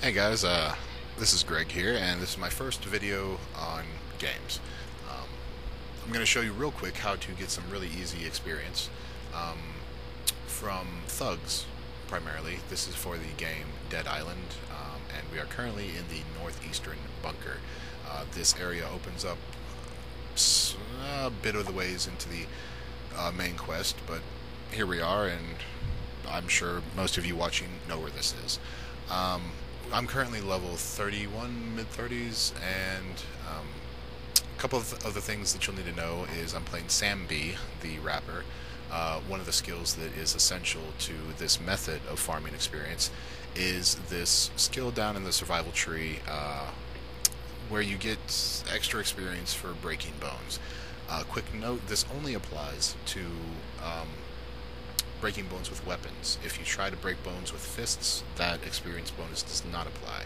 Hey guys, this is Greg here, and this is my first video on games. Um, I'm going to show you real quick how to get some really easy experience um, from thugs, primarily. This is for the game Dead Island, and we are currently in the northeastern bunker. This area opens up a bit of the ways into the main quest, but here we are, and I'm sure most of you watching know where this is. I'm currently level 31, mid 30s, and a couple of other things that you'll need to know is I'm playing Sam B, the rapper. One of the skills that is essential to this method of farming experience is this skill down in the survival tree, where you get extra experience for breaking bones. Quick note, this only applies to um, breaking bones with weapons. If you try to break bones with fists, that experience bonus does not apply.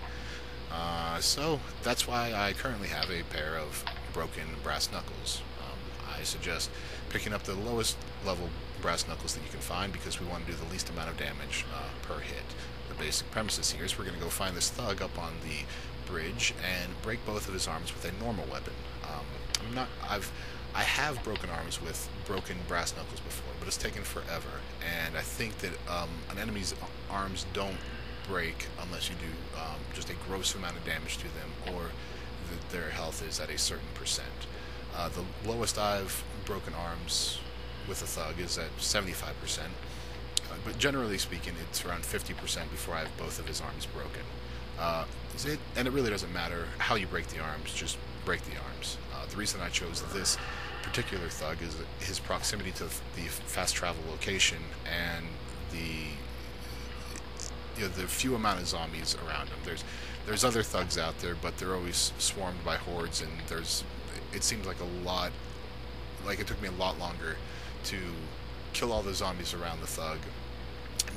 So that's why I currently have a pair of broken brass knuckles. I suggest picking up the lowest level brass knuckles that you can find because we want to do the least amount of damage per hit. The basic premises here is we're going to go find this thug up on the bridge and break both of his arms with a normal weapon. I have broken arms with broken brass knuckles before, but it's taken forever, and I think that an enemy's arms don't break unless you do just a gross amount of damage to them, or that their health is at a certain percent. The lowest I've broken arms with a thug is at 75%, but generally speaking, it's around 50% before I have both of his arms broken. And it really doesn't matter how you break the arms, just break the arms. The reason I chose this particular thug is his proximity to the fast travel location and the few amount of zombies around him. There's other thugs out there, but they're always swarmed by hordes, and it seems like it took me a lot longer to kill all the zombies around the thug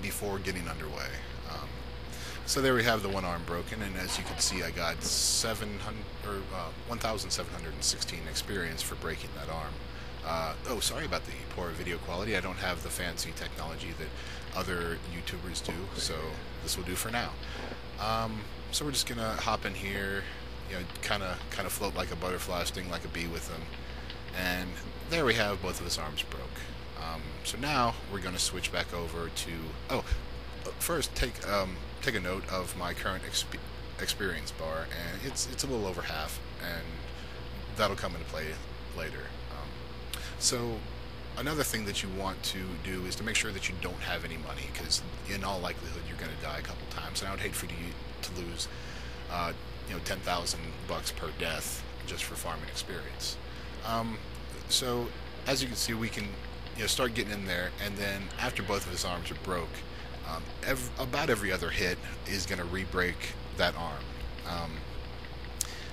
before getting underway. So there we have the one arm broken, and as you can see, I got 1,716 experience for breaking that arm. Oh, sorry about the poor video quality. I don't have the fancy technology that other YouTubers do, so this will do for now. So we're just gonna hop in here, kind of float like a butterfly, sting like a bee with them, and there we have both of his arms broke. So now we're gonna switch back over to first take a note of my current experience bar, and it's a little over half, and that'll come into play later. So another thing that you want to do is to make sure that you don't have any money, because in all likelihood you're going to die a couple times, and I would hate for you to lose 10,000 bucks per death just for farming experience. So as you can see, we can start getting in there, and then after both of his arms are broke, about every other hit is going to re-break that arm.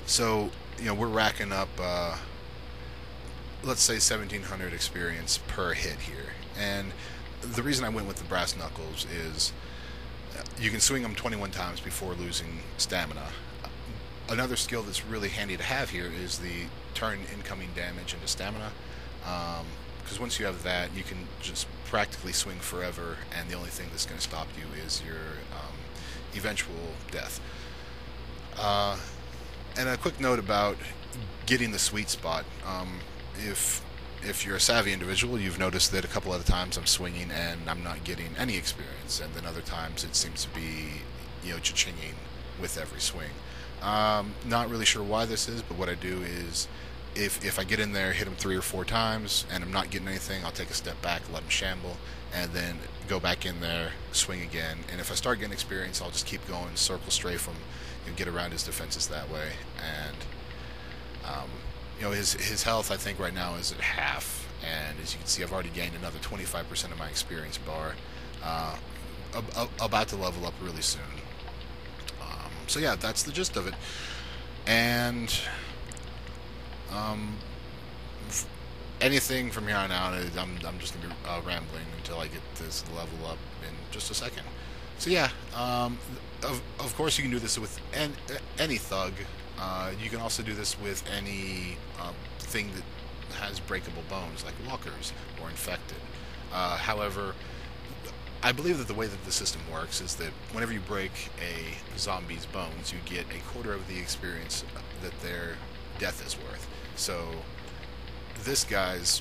So we're racking up, let's say 1,700 experience per hit here, and the reason I went with the brass knuckles is you can swing them 21 times before losing stamina. Another skill that's really handy to have here is the turn incoming damage into stamina. Because once you have that, you can just practically swing forever, and the only thing that's going to stop you is your eventual death. And a quick note about getting the sweet spot. If you're a savvy individual, you've noticed that a couple of times I'm swinging and I'm not getting any experience, and then other times it seems to be cha-chinging with every swing. Not really sure why this is, but what I do is, if I get in there, hit him 3 or 4 times, and I'm not getting anything, I'll take a step back, let him shamble, and then go back in there, swing again. And if I start getting experience, I'll just keep going, circle strafe him, and get around his defenses that way. And his health, I think right now is at half, and as you can see, I've already gained another 25% of my experience bar. About to level up really soon. So yeah, that's the gist of it. And anything from here on out, I'm just going to be rambling until I get this level up in just a second. So yeah, of course you can do this with any thug. You can also do this with any thing that has breakable bones, like walkers or infected. However, I believe that the way that the system works is that whenever you break a zombie's bones, you get a quarter of the experience that their death is worth. So this guy's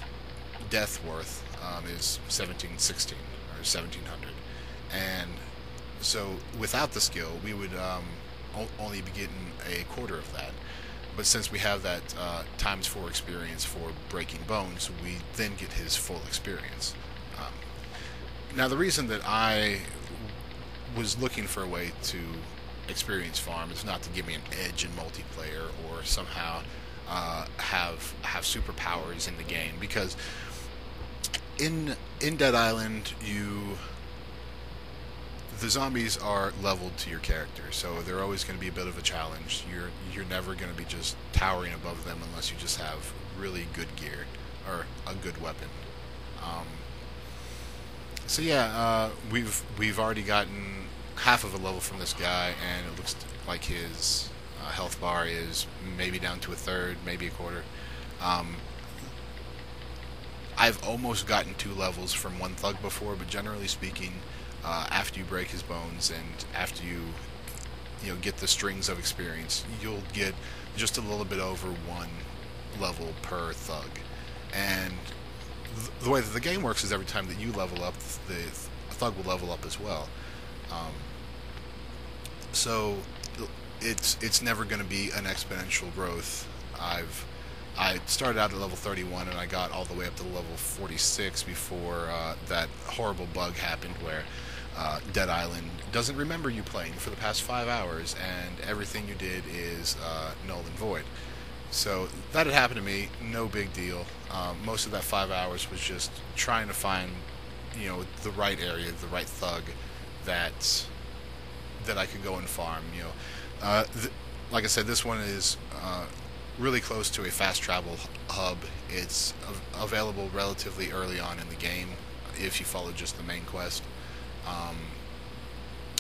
death worth is 1716 or 1700, and so without the skill, we would only be getting a quarter of that. But since we have that times 4 experience for breaking bones, we then get his full experience. Um, Now, the reason that I was looking for a way to experience farm is not to give me an edge in multiplayer or somehow have superpowers in the game, because in Dead Island, the zombies are leveled to your character, so they're always going to be a bit of a challenge. You're never going to be just towering above them unless you just have really good gear or a good weapon. Um, so yeah, we've already gotten half of a level from this guy, and it looks like his health bar is maybe down to a third, maybe a quarter. Um, I've almost gotten 2 levels from one thug before, but generally speaking, after you break his bones and after you get the strings of experience, you'll get just a little bit over 1 level per thug. And the way that the game works is every time that you level up, the thug will level up as well. Um, so it's never going to be an exponential growth. I started out at level 31 and I got all the way up to level 46 before that horrible bug happened where Dead Island doesn't remember you playing for the past 5 hours and everything you did is null and void. So that had happened to me, no big deal. Most of that 5 hours was just trying to find, the right area, the right thug that I could go and farm. Like I said, this one is really close to a fast travel hub. It's available relatively early on in the game if you follow just the main quest.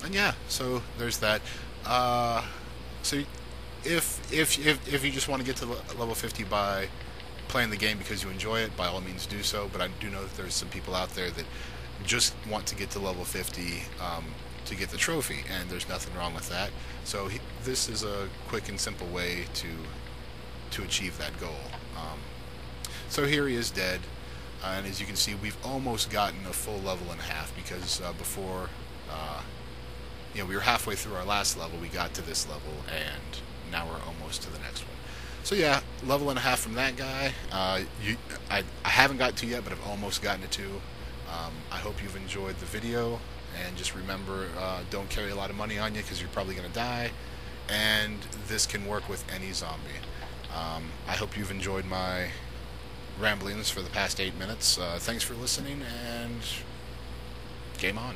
And yeah, so there's that. So if you just want to get to level 50 by playing the game because you enjoy it, by all means do so. But I do know that there's some people out there that just want to get to level 50 to get the trophy, and there's nothing wrong with that. So this is a quick and simple way to achieve that goal. So here he is dead, and as you can see, we've almost gotten a full level and a half because before, we were halfway through our last level, we got to this level, and now we're almost to the next one. So yeah, level and a half from that guy. I haven't got to yet, but I've almost gotten it to. I hope you've enjoyed the video, and just remember, don't carry a lot of money on you because you're probably going to die, and this can work with any zombie. I hope you've enjoyed my ramblings for the past 8 minutes. Thanks for listening, and game on.